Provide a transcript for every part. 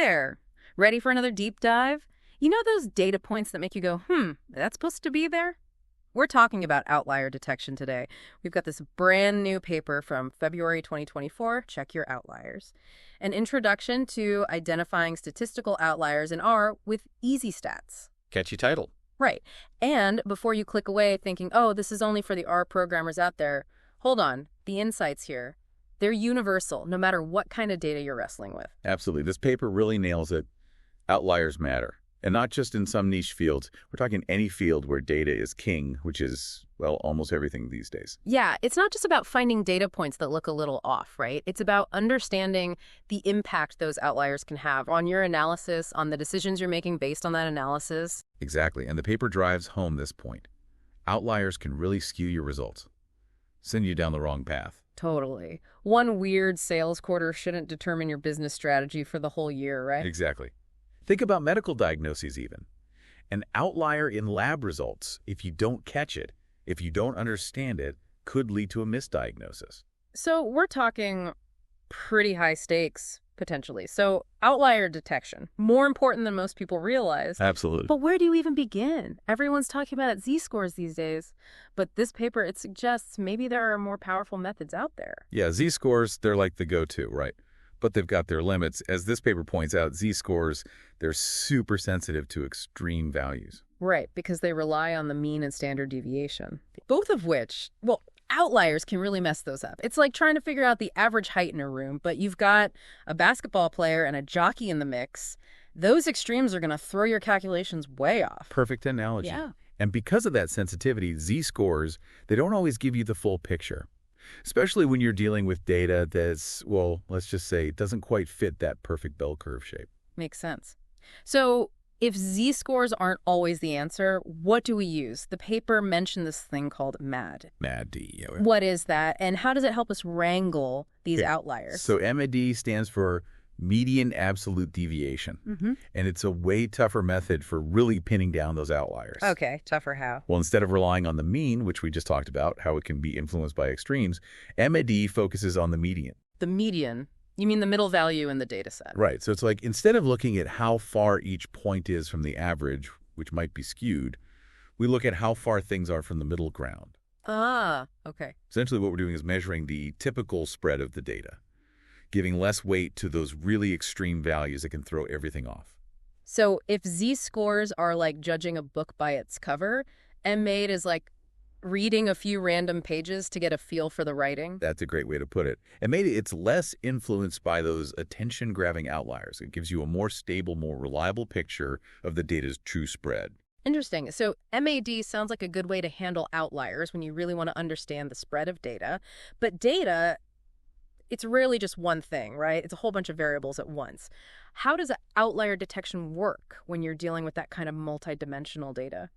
there. Ready for another deep dive? You know those data points that make you go, that's supposed to be there? We're talking about outlier detection today. We've got this brand new paper from February 2024, Check Your Outliers. An introduction to identifying statistical outliers in R with easystats. Catchy title. Right. And before you click away thinking, oh, this is only for the R programmers out there, hold on. The insights here, they're universal, no matter what kind of data you're wrestling with. Absolutely. This paper really nails it. Outliers matter. And not just in some niche fields. We're talking any field where data is king, which is, well, almost everything these days. Yeah, it's not just about finding data points that look a little off, right? It's about understanding the impact those outliers can have on your analysis, on the decisions you're making based on that analysis. Exactly. And the paper drives home this point. Outliers can really skew your results, send you down the wrong path. Totally. One weird sales quarter shouldn't determine your business strategy for the whole year, right? Exactly. Think about medical diagnoses even. An outlier in lab results, if you don't catch it, if you don't understand it, could lead to a misdiagnosis. So we're talking pretty high stakes, potentially. So outlier detection, more important than most people realize. Absolutely. But where do you even begin? Everyone's talking about z-scores these days. But this paper, it suggests maybe there are more powerful methods out there. Yeah, z-scores, they're like the go-to, right? But they've got their limits. As this paper points out, z-scores, they're super sensitive to extreme values. Right, because they rely on the mean and standard deviation. Both of which, well, outliers can really mess those up. It's like trying to figure out the average height in a room, but you've got a basketball player and a jockey in the mix. Those extremes are going to throw your calculations way off. Perfect analogy. Yeah. And because of that sensitivity, z-scores, they don't always give you the full picture. Especially when you're dealing with data that's, well, let's just say, doesn't quite fit that perfect bell curve shape. Makes sense. So if z-scores aren't always the answer, what do we use? The paper mentioned this thing called MAD. MAD-D. Yeah. What is that, and how does it help us wrangle these outliers? So MAD stands for median absolute deviation. And it's a way tougher method for really pinning down those outliers. Okay, tougher how? Well, instead of relying on the mean, which we just talked about, how it can be influenced by extremes, MAD focuses on the median. The median? You mean the middle value in the data set? Right. So it's like instead of looking at how far each point is from the average, which might be skewed, we look at how far things are from the middle ground. Ah, okay. Essentially what we're doing is measuring the typical spread of the data, giving less weight to those really extreme values that can throw everything off. So if z-scores are like judging a book by its cover, MAD is like reading a few random pages to get a feel for the writing? That's a great way to put it. And maybe it's less influenced by those attention-grabbing outliers. It gives you a more stable, more reliable picture of the data's true spread. Interesting. So MAD sounds like a good way to handle outliers when you really want to understand the spread of data. But data, it's rarely just one thing, right? It's a whole bunch of variables at once. How does outlier detection work when you're dealing with that kind of multidimensional data?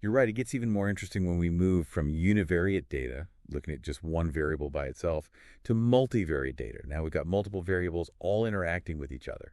You're right. It gets even more interesting when we move from univariate data, looking at just one variable by itself, to multivariate data. Now we've got multiple variables all interacting with each other.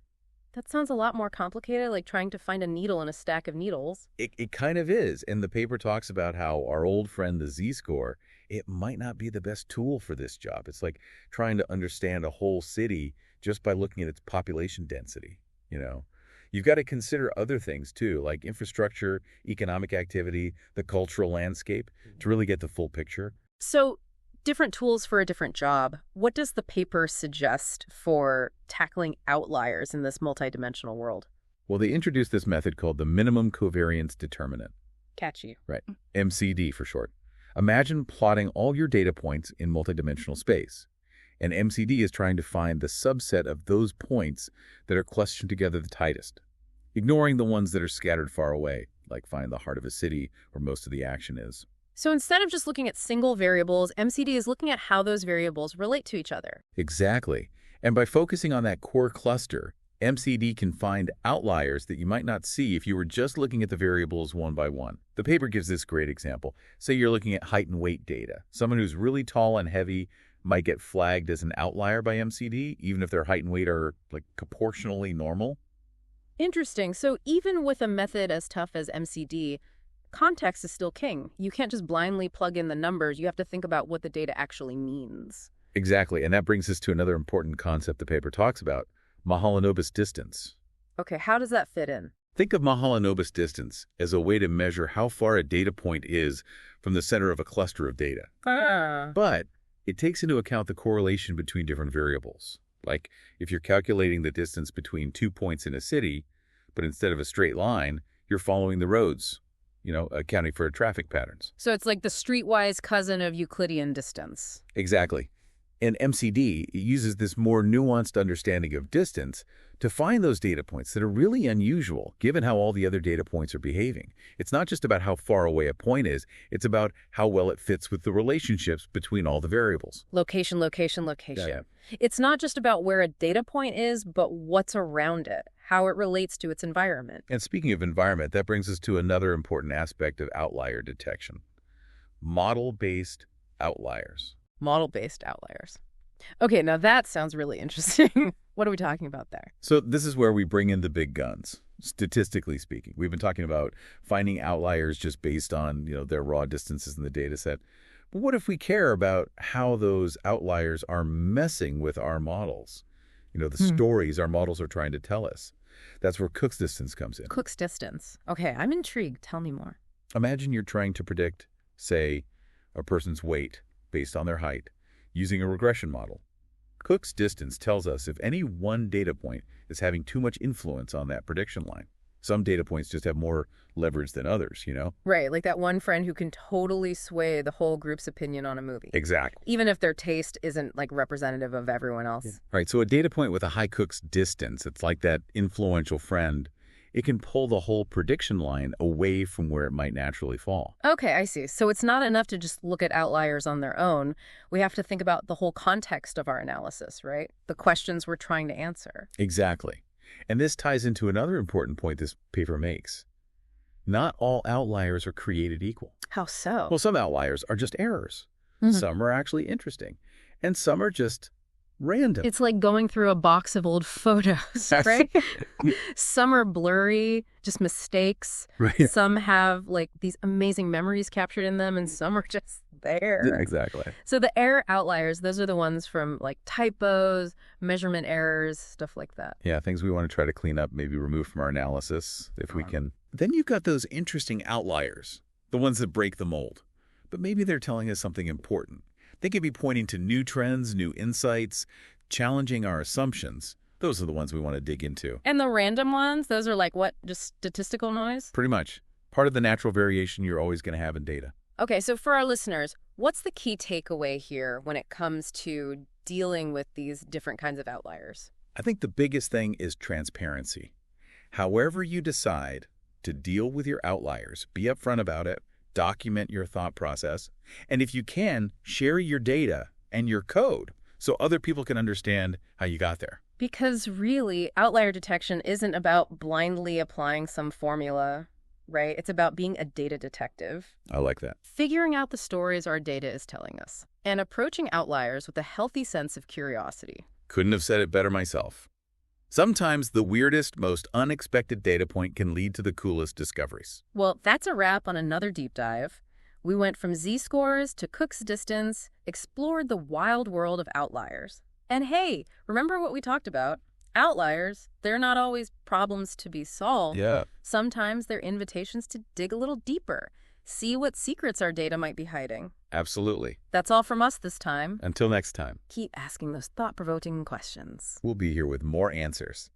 That sounds a lot more complicated, like trying to find a needle in a stack of needles. It kind of is. And the paper talks about how our old friend, the z-score, it might not be the best tool for this job. It's like trying to understand a whole city just by looking at its population density, you know. You've got to consider other things, too, like infrastructure, economic activity, the cultural landscape, to really get the full picture. So, different tools for a different job. What does the paper suggest for tackling outliers in this multidimensional world? Well, they introduced this method called the minimum covariance determinant. Catchy. Right. MCD for short. Imagine plotting all your data points in multidimensional space. And MCD is trying to find the subset of those points that are clustered together the tightest, ignoring the ones that are scattered far away, like find the heart of a city where most of the action is. So instead of just looking at single variables, MCD is looking at how those variables relate to each other. Exactly. And by focusing on that core cluster, MCD can find outliers that you might not see if you were just looking at the variables one by one. The paper gives this great example. Say you're looking at height and weight data. Someone who's really tall and heavy might get flagged as an outlier by MCD, even if their height and weight are like proportionally normal. Interesting. So even with a method as tough as MCD, context is still king. You can't just blindly plug in the numbers. You have to think about what the data actually means. Exactly. And that brings us to another important concept the paper talks about, Mahalanobis distance. Okay, how does that fit in? Think of Mahalanobis distance as a way to measure how far a data point is from the center of a cluster of data. Ah. But it takes into account the correlation between different variables. Like if you're calculating the distance between 2 points in a city, but instead of a straight line, you're following the roads, accounting for traffic patterns. So it's like the streetwise cousin of Euclidean distance. Exactly. And MCD uses this more nuanced understanding of distance to find those data points that are really unusual, given how all the other data points are behaving. It's not just about how far away a point is, it's about how well it fits with the relationships between all the variables. Location, location, location. Yeah. It's not just about where a data point is, but what's around it, how it relates to its environment. And speaking of environment, that brings us to another important aspect of outlier detection. Model-based outliers. Model-based outliers. Okay, now that sounds really interesting. What are we talking about there? So this is where we bring in the big guns, statistically speaking. We've been talking about finding outliers just based on, their raw distances in the data set. But what if we care about how those outliers are messing with our models? The stories our models are trying to tell us. That's where Cook's distance comes in. Cook's distance. Okay, I'm intrigued. Tell me more. Imagine you're trying to predict, say, a person's weight based on their height using a regression model. Cook's distance tells us if any one data point is having too much influence on that prediction line. Some data points just have more leverage than others, Right, like that one friend who can totally sway the whole group's opinion on a movie. Exactly. Even if their taste isn't representative of everyone else. Yeah. Right, so a data point with a high Cook's distance, it's like that influential friend. It can pull the whole prediction line away from where it might naturally fall. Okay, I see. So it's not enough to just look at outliers on their own. We have to think about the whole context of our analysis, right? The questions we're trying to answer. Exactly. And this ties into another important point this paper makes. Not all outliers are created equal. How so? Well, some outliers are just errors. Some are actually interesting. And some are just random. It's like going through a box of old photos, right? Some are blurry, just mistakes. Right. Some have these amazing memories captured in them, and some are just there. Yeah, exactly. So the error outliers, those are the ones from typos, measurement errors, stuff like that. Yeah, things we want to try to clean up, maybe remove from our analysis if we can. Then you've got those interesting outliers, the ones that break the mold. But maybe they're telling us something important. They could be pointing to new trends, new insights, challenging our assumptions. Those are the ones we want to dig into. And the random ones, those are just statistical noise? Pretty much. Part of the natural variation you're always going to have in data. Okay, so for our listeners, what's the key takeaway here when it comes to dealing with these different kinds of outliers? I think the biggest thing is transparency. However you decide to deal with your outliers, be upfront about it, document your thought process, and if you can, share your data and your code so other people can understand how you got there. Because really, outlier detection isn't about blindly applying some formula, right? It's about being a data detective. I like that. Figuring out the stories our data is telling us, and approaching outliers with a healthy sense of curiosity. Couldn't have said it better myself. Sometimes the weirdest, most unexpected data point can lead to the coolest discoveries. Well, that's a wrap on another deep dive. We went from z-scores to Cook's distance, explored the wild world of outliers. And hey, remember what we talked about? Outliers, they're not always problems to be solved. Yeah. Sometimes they're invitations to dig a little deeper, see what secrets our data might be hiding. Absolutely. That's all from us this time. Until next time. Keep asking those thought-provoking questions. We'll be here with more answers.